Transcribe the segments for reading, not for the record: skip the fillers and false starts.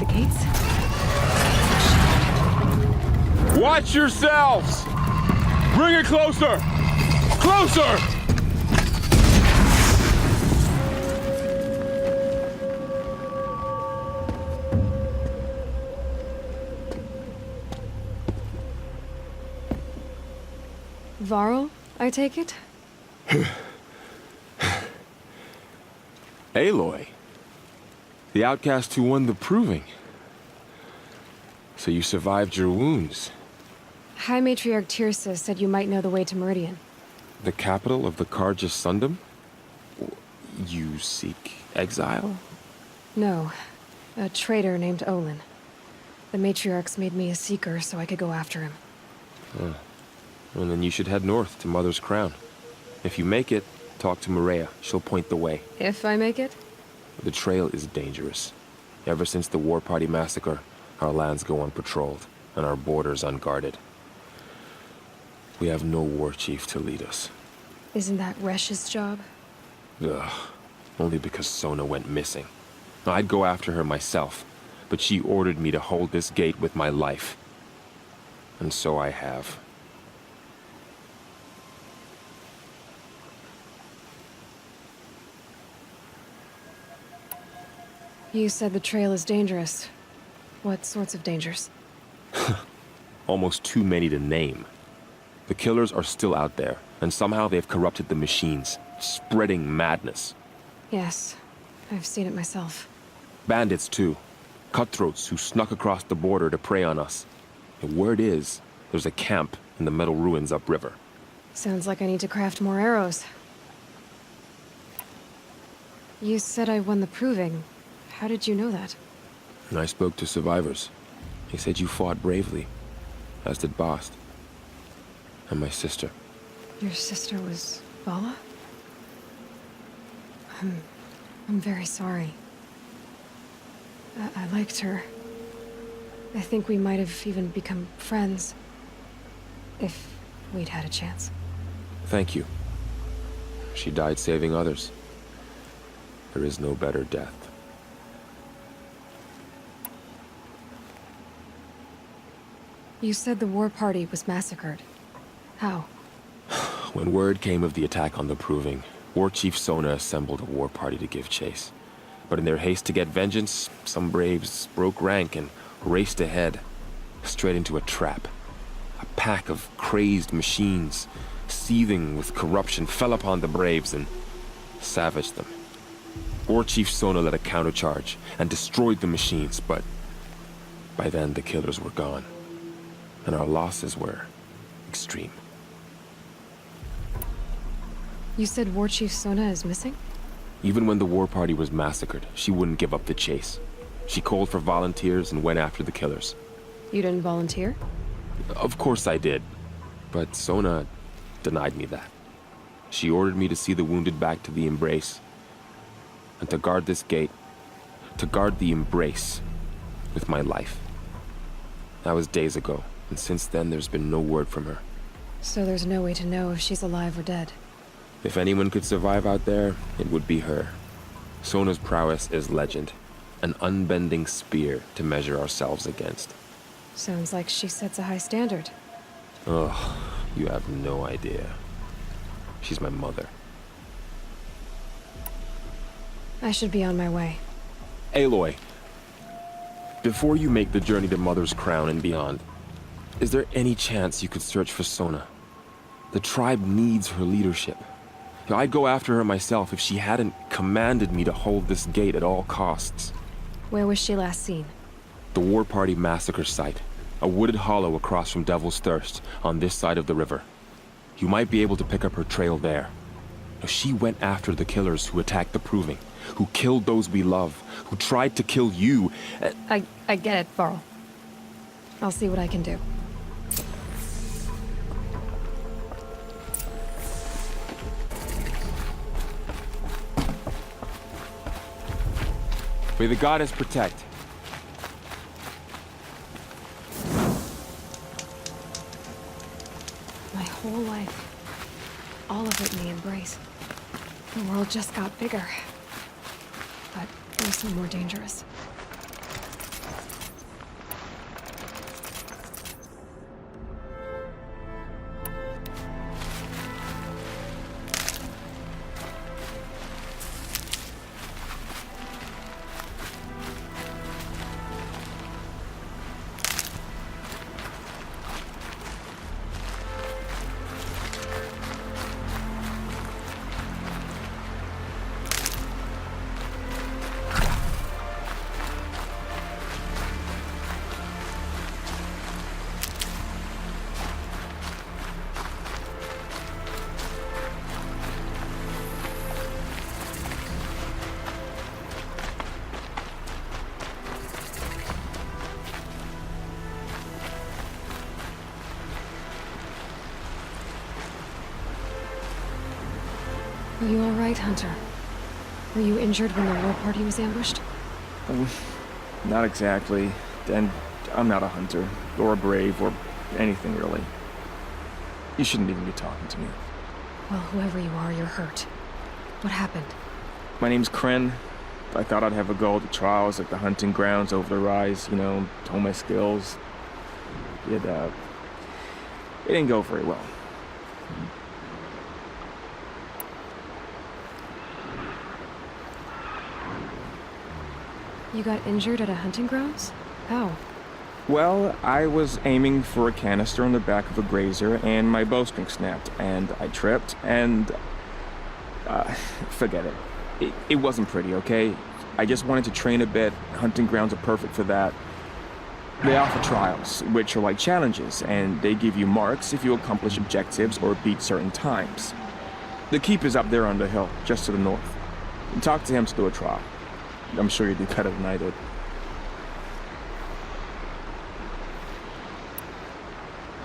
the gates? Watch yourselves! Bring it closer! Closer! Varl, I take it? Aloy. The outcast who won the proving. So you survived your wounds. High Matriarch Tirsa said you might know the way to Meridian. The capital of the Carja Sundom? You seek exile? No. A traitor named Olin. The Matriarchs made me a seeker so I could go after him. And then you should head north to Mother's Crown. If you make it, talk to Maria. She'll point the way. If I make it? The trail is dangerous. Ever since the War Party massacre, our lands go unpatrolled, and our borders unguarded. We have no war chief to lead us. Isn't that Resh's job? Ugh. Only because Sona went missing. I'd go after her myself, but she ordered me to hold this gate with my life. And so I have. You said the trail is dangerous. What sorts of dangers? Almost too many to name. The killers are still out there, and somehow they've corrupted the machines, spreading madness. Yes, I've seen it myself. Bandits, too. Cutthroats who snuck across the border to prey on us. The word is, there's a camp in the metal ruins upriver. Sounds like I need to craft more arrows. You said I won the proving. How did you know that? I spoke to survivors. They said you fought bravely, as did Bast. And my sister. Your sister was Vala? I'm very sorry. I liked her. I think we might have even become friends. If we'd had a chance. Thank you. She died saving others. There is no better death. You said the war party was massacred. How? When word came of the attack on the Proving, War Chief Sona assembled a war party to give chase. But in their haste to get vengeance, some braves broke rank and raced ahead, straight into a trap. A pack of crazed machines, seething with corruption, fell upon the braves and savaged them. War Chief Sona led a countercharge and destroyed the machines, but by then the killers were gone, and our losses were extreme. You said War Chief Sona is missing? Even when the war party was massacred, she wouldn't give up the chase. She called for volunteers and went after the killers. You didn't volunteer? Of course I did, but Sona denied me that. She ordered me to see the wounded back to the Embrace, and to guard this gate, to guard the Embrace with my life. That was days ago, and since then there's been no word from her. So there's no way to know if she's alive or dead. If anyone could survive out there, it would be her. Sona's prowess is legend, an unbending spear to measure ourselves against. Sounds like she sets a high standard. Ugh, you have no idea. She's my mother. I should be on my way. Aloy, before you make the journey to Mother's Crown and beyond, is there any chance you could search for Sona? The tribe needs her leadership. I'd go after her myself if she hadn't commanded me to hold this gate at all costs. Where was she last seen? The War Party massacre site. A wooded hollow across from Devil's Thirst, on this side of the river. You might be able to pick up her trail there. She went after the killers who attacked the Proving, who killed those we love, who tried to kill you. I get it, Varl. I'll see what I can do. May the goddess protect. My whole life. All of it in the Embrace. The world just got bigger. But also more dangerous. Are you all right, Hunter? Were you injured when the war party was ambushed? Not exactly. And I'm not a hunter, or a brave, or anything really. You shouldn't even be talking to me. Well, whoever you are, you're hurt. What happened? My name's Kren. I thought I'd have a go at the trials at the hunting grounds over the rise, hone my skills. It didn't go very well. You got injured at a hunting grounds? How? Well, I was aiming for a canister on the back of a grazer, and my bowstring snapped, and I tripped, and... forget it. It wasn't pretty, okay? I just wanted to train a bit. Hunting grounds are perfect for that. They offer trials, which are like challenges, and they give you marks if you accomplish objectives or beat certain times. The keep is up there on the hill, just to the north. Talk to him to do a trial. I'm sure you do better than I did.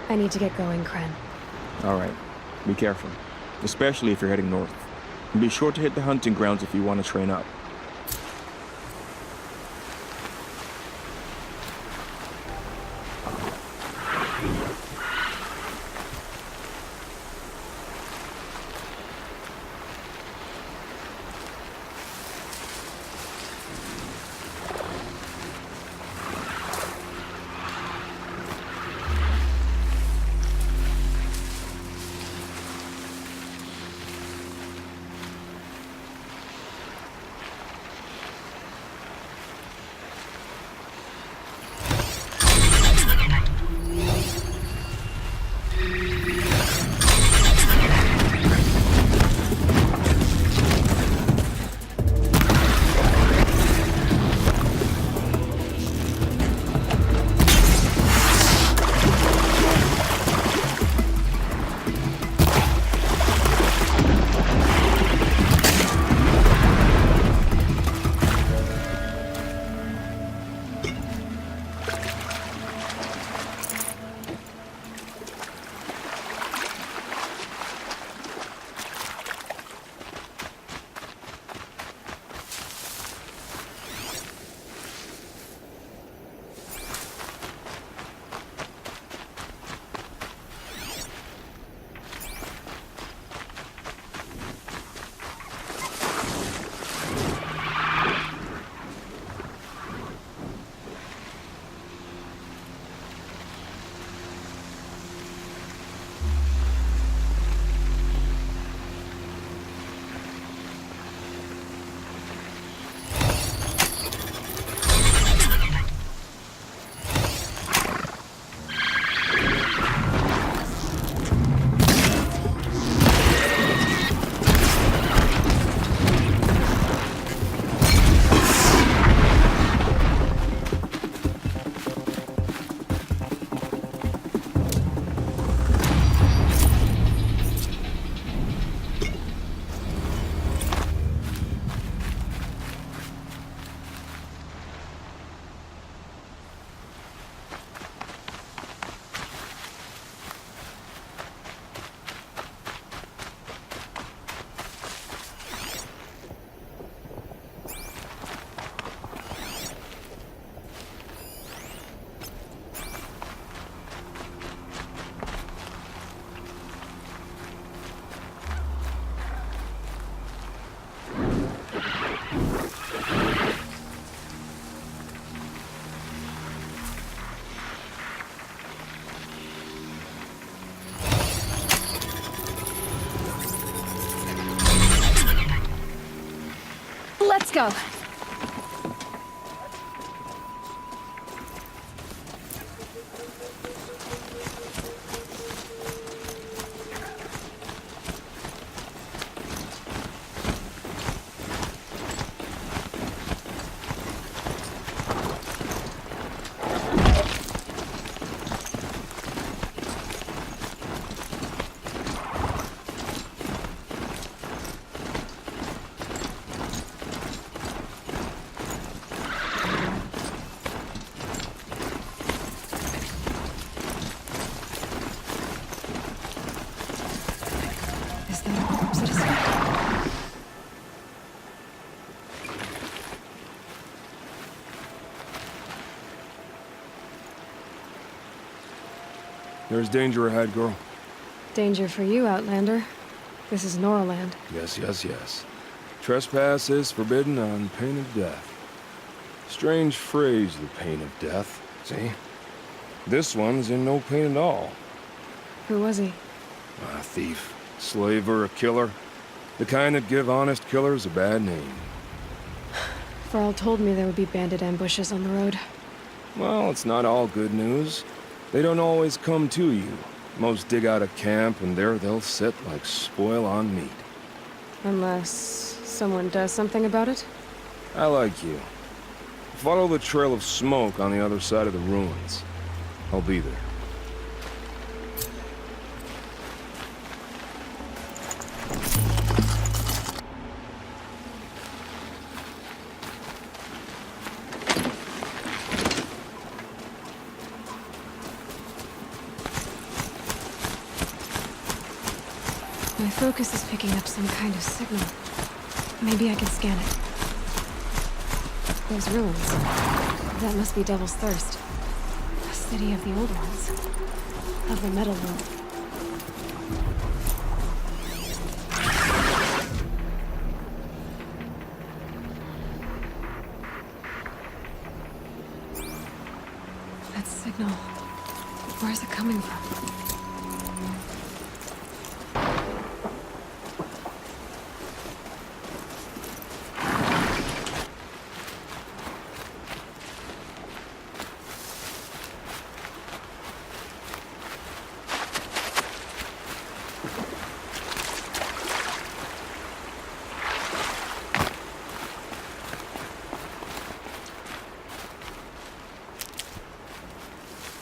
I need to get going, Kren. Alright, be careful. Especially if you're heading north. And be sure to hit the hunting grounds if you want to train up. Let's go. There's danger ahead, girl. Danger for you, Outlander. This is Norland. Yes, yes, yes. Trespass is forbidden on pain of death. Strange phrase, the pain of death. See? This one's in no pain at all. Who was he? A thief, slaver, a killer. The kind that give honest killers a bad name. Farrell told me there would be bandit ambushes on the road. Well, it's not all good news. They don't always come to you. Most dig out a camp, and there they'll sit like spoil on meat. Unless someone does something about it? I like you. Follow the trail of smoke on the other side of the ruins. I'll be there. My focus is picking up some kind of signal. Maybe I can scan it. Those ruins. That must be Devil's Thirst. A city of the old ones. Of the metal world. That signal. Where is it coming from?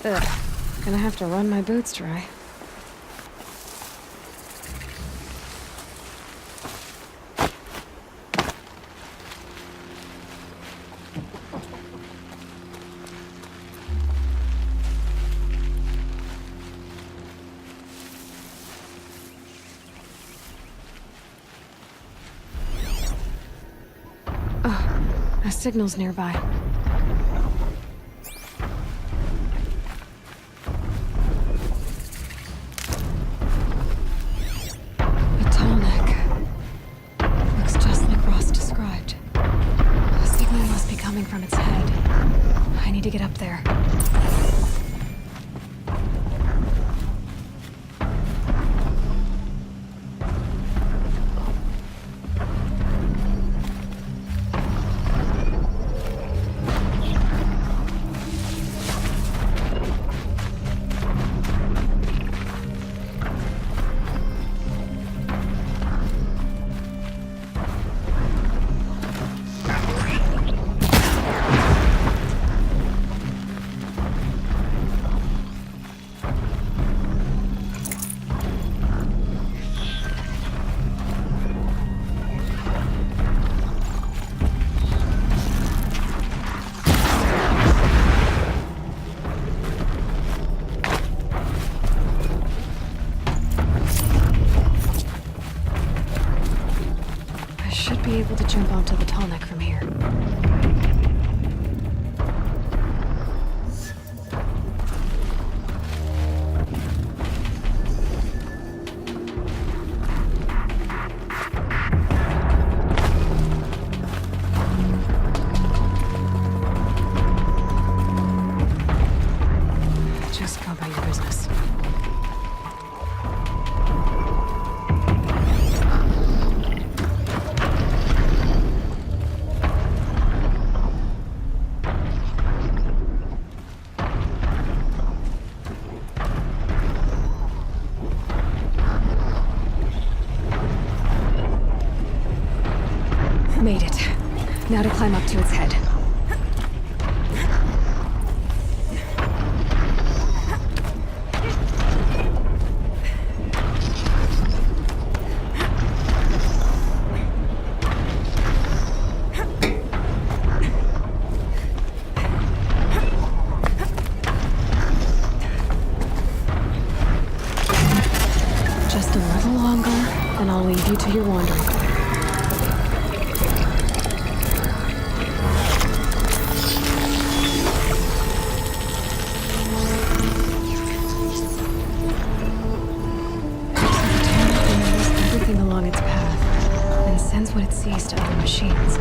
Ugh. Gonna have to run my boots dry. Oh, a signal's nearby. From its head. I need to get up there. Be able to jump onto the tall neck from here. Just go about your business. Made it. Now to climb up to its head. Just a little longer, and I'll leave you to your wandering. seized other machines.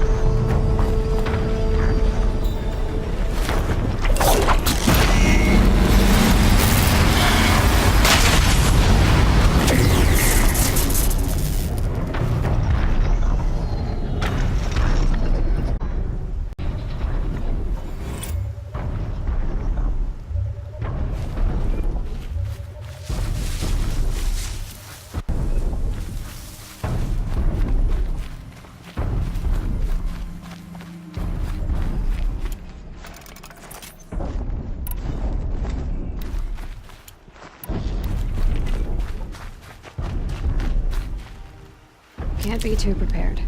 Can't be too prepared.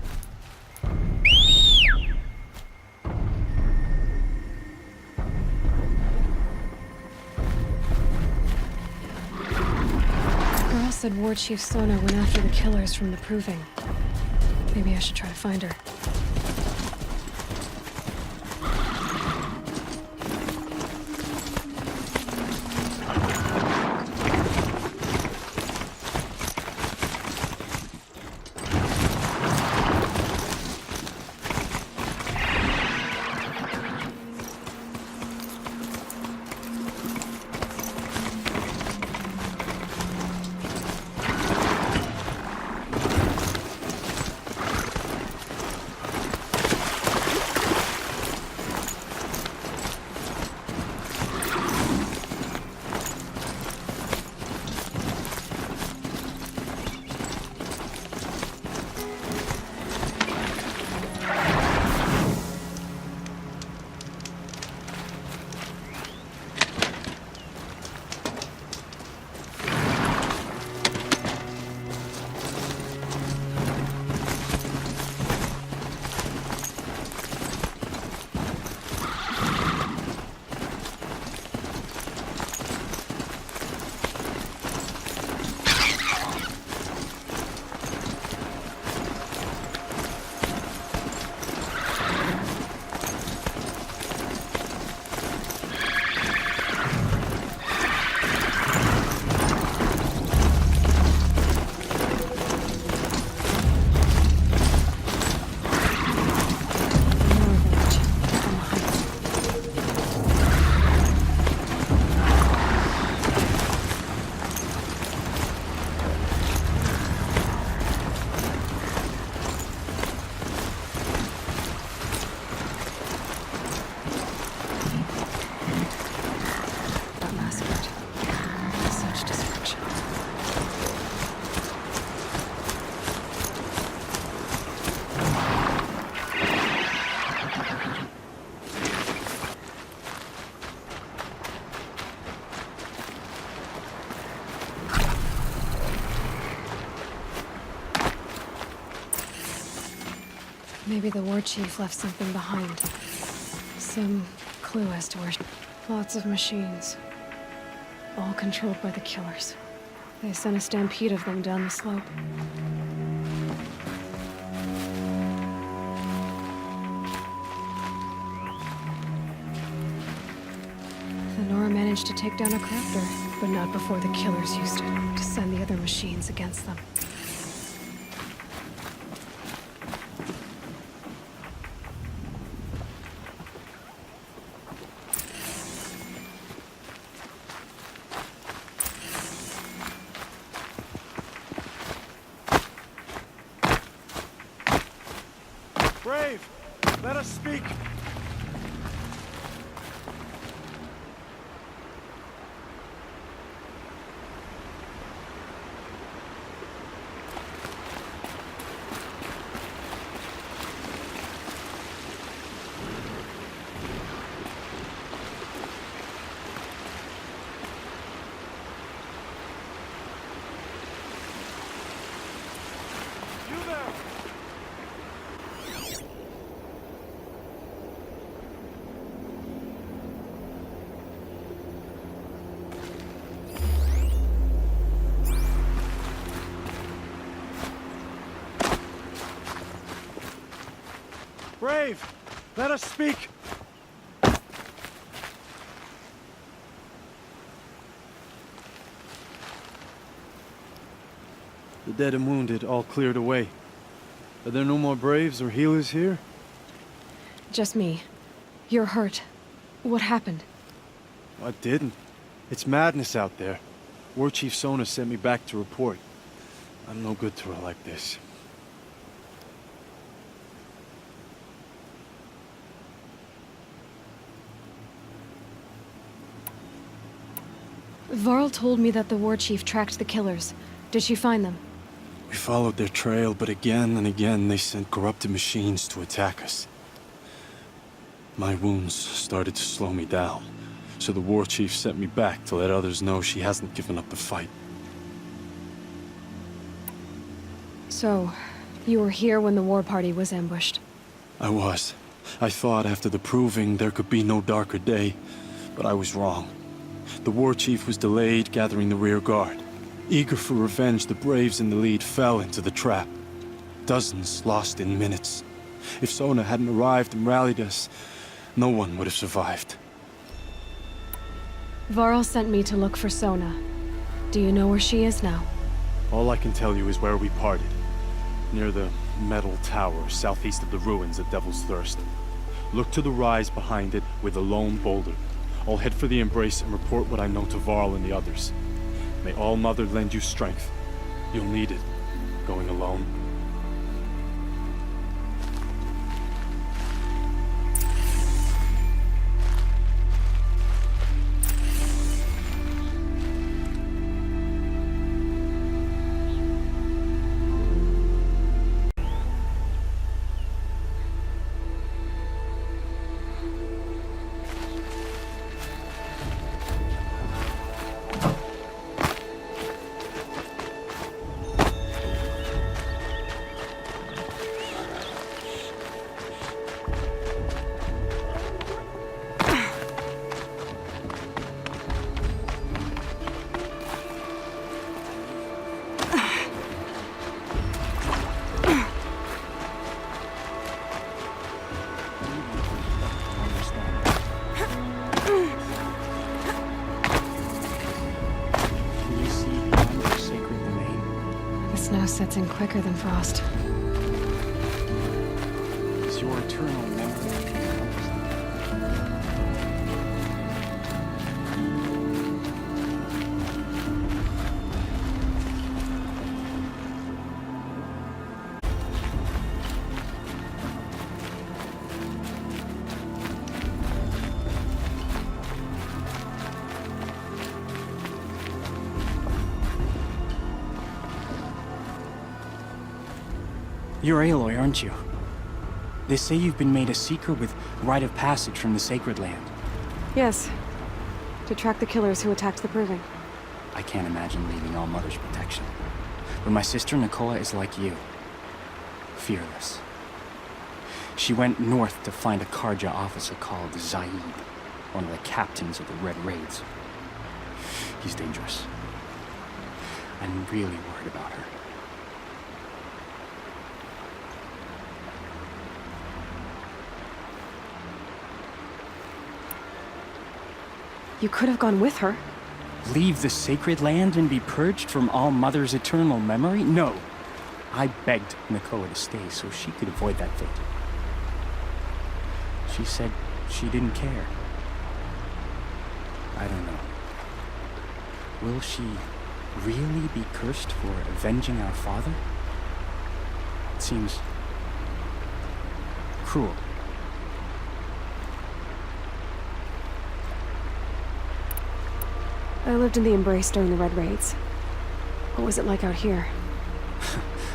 Girl said War Chief Sona went after the killers from the Proving. Maybe I should try to find her. Maybe the war chief left something behind. Some clue as to where... Lots of machines. All controlled by the killers. They sent a stampede of them down the slope. Nora managed to take down a crafter, but not before the killers used it to send the other machines against them. Brave, let us speak. You there! Brave, let us speak. The dead and wounded all cleared away. Are there no more Braves or healers here? Just me. You're hurt. What happened? I didn't. It's madness out there. War Chief Sona sent me back to report. I'm no good to her like this. Varl told me that the war chief tracked the killers. Did she find them? We followed their trail, but again and again they sent corrupted machines to attack us. My wounds started to slow me down, so the war chief sent me back to let others know she hasn't given up the fight. So, you were here when the war party was ambushed? I was. I thought after the proving there could be no darker day, but I was wrong. The war chief was delayed gathering the rear guard. Eager for revenge, the Braves in the lead fell into the trap. Dozens lost in minutes. If Sona hadn't arrived and rallied us, no one would have survived. Varl sent me to look for Sona. Do you know where she is now? All I can tell you is where we parted. Near the metal tower southeast of the ruins at Devil's Thirst. Look to the rise behind it with a lone boulder. I'll head for the embrace and report what I know to Varl and the others. May All Mother lend you strength. You'll need it, going alone. Snow sets in quicker than frost. It's your eternal memory. You're Aloy, aren't you? They say you've been made a seeker with rite of passage from the Sacred Land. Yes. To track the killers who attacked the Proving. I can't imagine leaving All Mother's protection. But my sister Nakoa is like you. Fearless. She went north to find a Karja officer called Zaid, one of the captains of the Red Raids. He's dangerous. I'm really worried about her. You could have gone with her. Leave the Sacred Land and be purged from All Mother's eternal memory? No. I begged Nakoa to stay so she could avoid that fate. She said she didn't care. I don't know. Will she really be cursed for avenging our father? It seems cruel. I lived in the Embrace during the Red Raids. What was it like out here?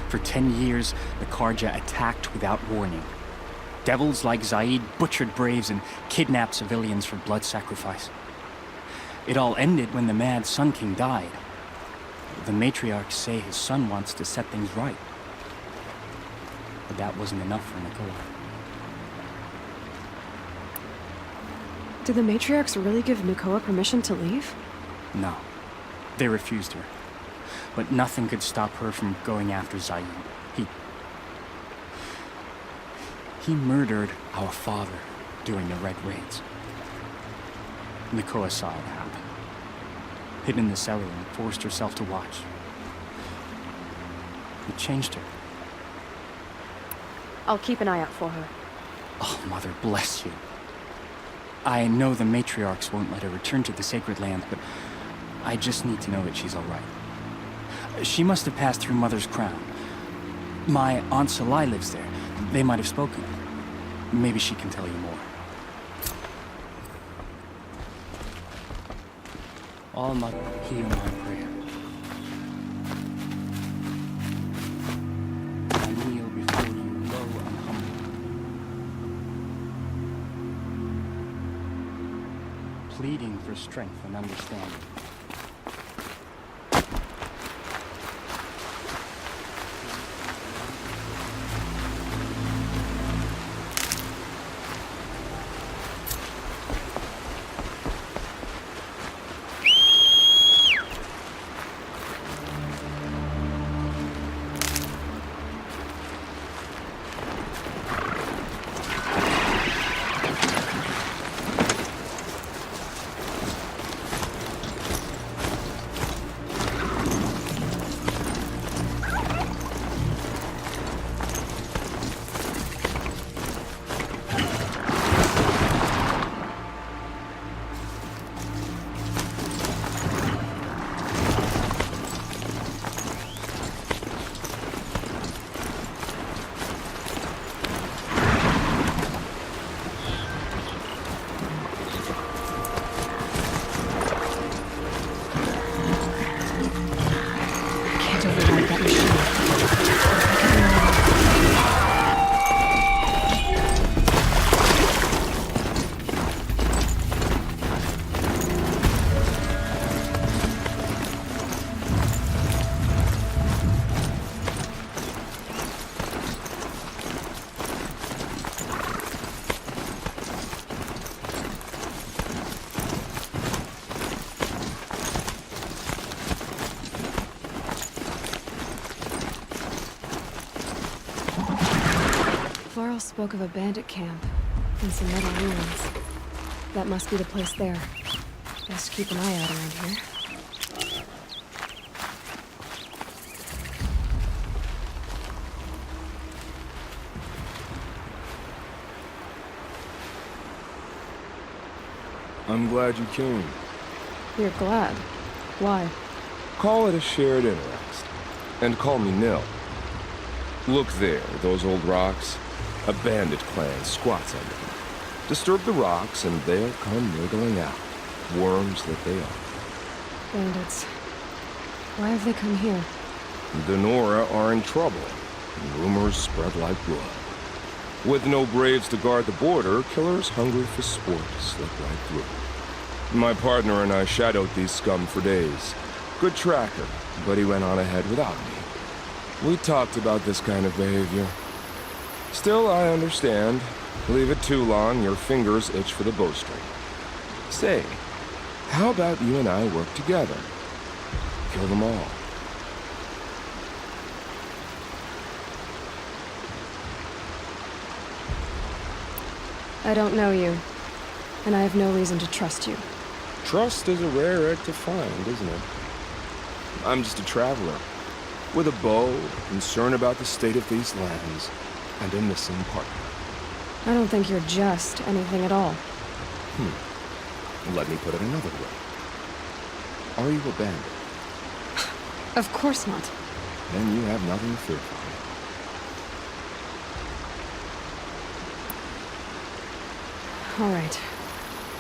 For 10 years, the Karja attacked without warning. Devils like Zaid butchered Braves and kidnapped civilians for blood sacrifice. It all ended when the Mad Sun King died. The matriarchs say his son wants to set things right. But that wasn't enough for Nakoa. Did the matriarchs really give Nakoa permission to leave? No. They refused her. But nothing could stop her from going after Zaid. He murdered our father during the Red Raids. Nakoa saw it happen. Hid in the cellar and forced herself to watch. It changed her. I'll keep an eye out for her. Oh, Mother bless you. I know the matriarchs won't let her return to the Sacred Land, but I just need to know that she's all right. She must have passed through Mother's crown. My Aunt Salai lives there. They might have spoken. Maybe she can tell you more. All Mother, hear my prayer. I kneel before you low and humble, pleading for strength and understanding. Can't override that machine. Varl spoke of a bandit camp and some metal ruins. That must be the place there. Best keep an eye out around here. I'm glad you came. You're glad. Why? Call it a shared interest. And call me Nil. Look there, those old rocks. A bandit clan squats under them. Disturb the rocks and they'll come wriggling out. Worms that they are. Bandits. Why have they come here? The Nora are in trouble, and rumors spread like blood. With no braves to guard the border, killers hungry for sport slip right through. My partner and I shadowed these scum for days. Good tracker, but he went on ahead without me. We talked about this kind of behavior. Still, I understand. Leave it too long, your fingers itch for the bowstring. Say, how about you and I work together? Kill them all. I don't know you, and I have no reason to trust you. Trust is a rare egg to find, isn't it? I'm just a traveler, with a bow, concern about the state of these lands, and a missing partner. I don't think you're just anything at all. Let me put it another way. Are you a bandit? Of course not. Then you have nothing to fear from me. All right.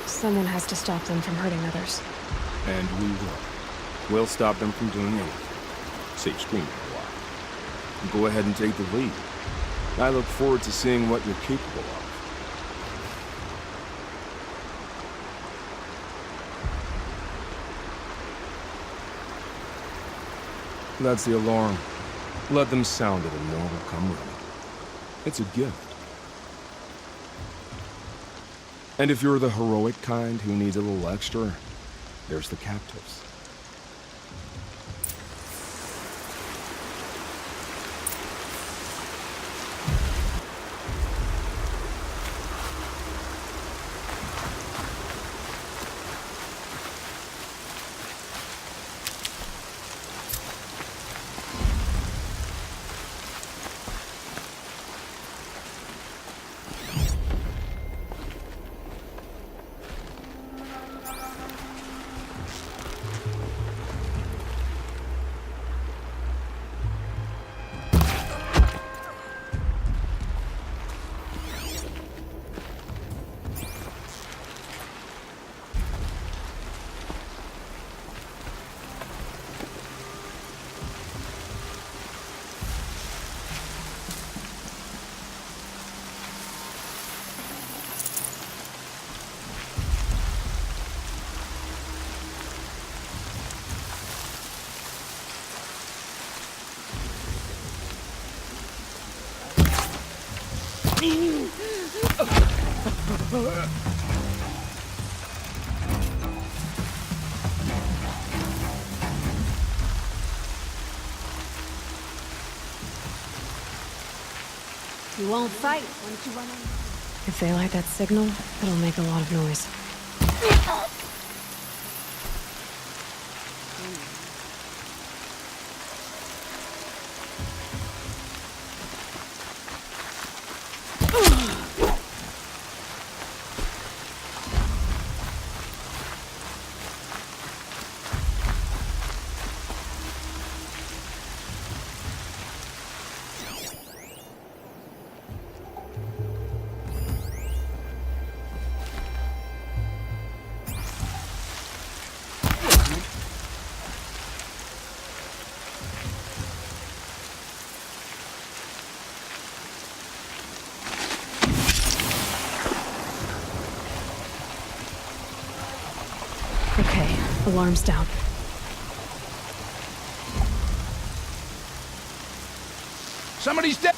Someone has to stop them from hurting others. And we will. We'll stop them from doing anything. Save screaming a while. Go ahead and take the lead. I look forward to seeing what you're capable of. That's the alarm. Let them sound it and more will come running. It's a gift. And if you're the heroic kind who needs a little extra, there's the captives. You won't fight once you run in. If they light that signal, it'll make a lot of noise. Okay, alarm's down. Somebody's dead!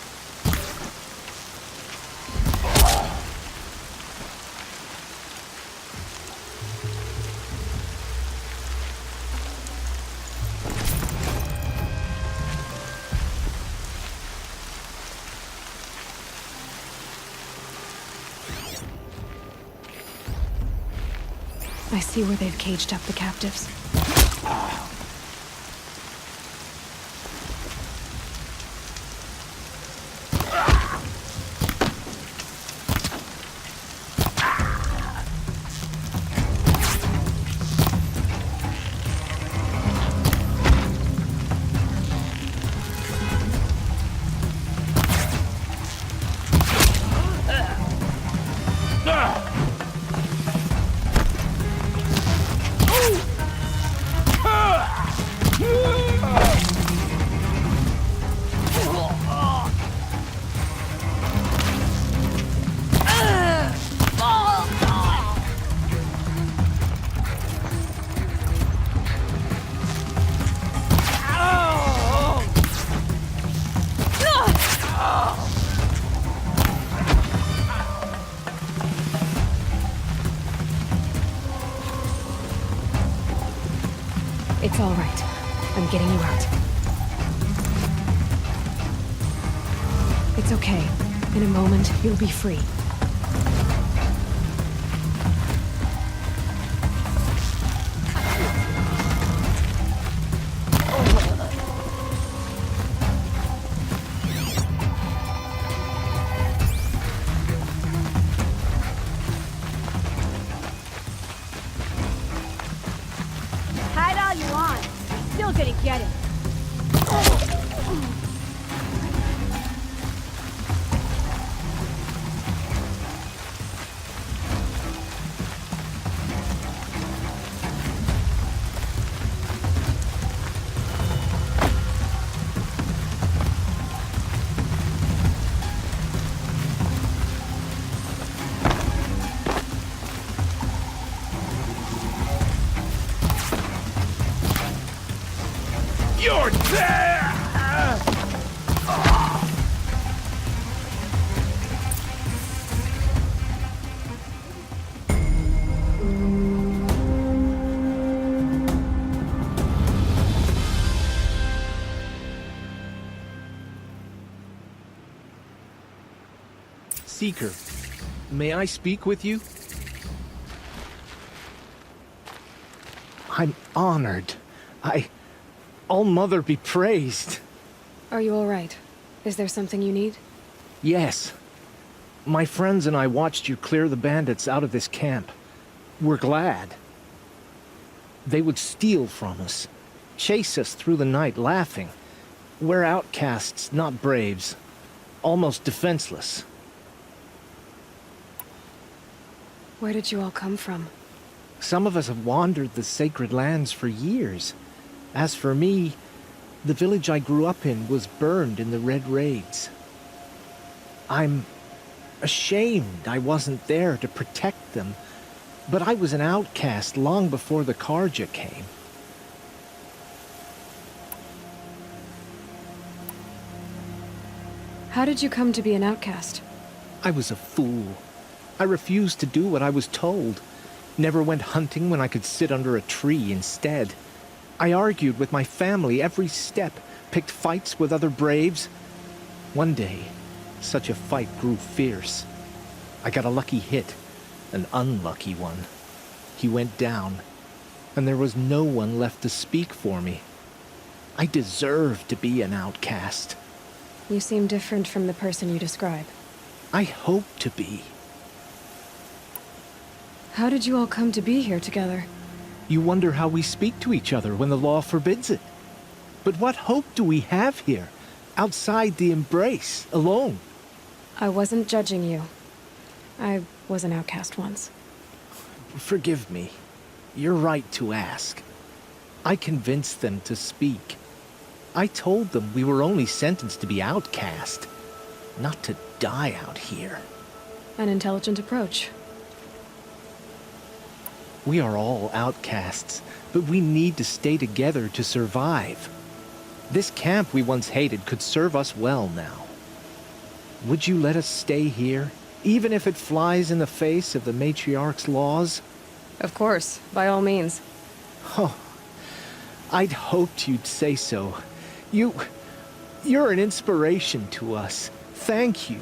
I see where they've caged up the captives. It's all right. I'm getting you out. It's okay. In a moment, you'll be free. Hide all you want. You're still gonna get it. You're there! Seeker, may I speak with you? I'm honored. All-Mother be praised. Are you all right? Is there something you need? Yes. My friends and I watched you clear the bandits out of this camp. We're glad. They would steal from us, chase us through the night laughing. We're outcasts, not braves. Almost defenseless. Where did you all come from? Some of us have wandered the sacred lands for years. As for me, the village I grew up in was burned in the Red Raids. I'm ashamed I wasn't there to protect them, but I was an outcast long before the Karja came. How did you come to be an outcast? I was a fool. I refused to do what I was told. Never went hunting when I could sit under a tree instead. I argued with my family every step, picked fights with other braves. One day, such a fight grew fierce. I got a lucky hit, an unlucky one. He went down, and there was no one left to speak for me. I deserved to be an outcast. You seem different from the person you describe. I hope to be. How did you all come to be here together? You wonder how we speak to each other when the law forbids it. But what hope do we have here, outside the embrace, alone? I wasn't judging you. I was an outcast once. Forgive me. You're right to ask. I convinced them to speak. I told them we were only sentenced to be outcast, not to die out here. An intelligent approach. We are all outcasts, but we need to stay together to survive. This camp we once hated could serve us well now. Would you let us stay here, even if it flies in the face of the matriarch's laws? Of course, by all means. Oh, I'd hoped you'd say so. You're an inspiration to us. Thank you.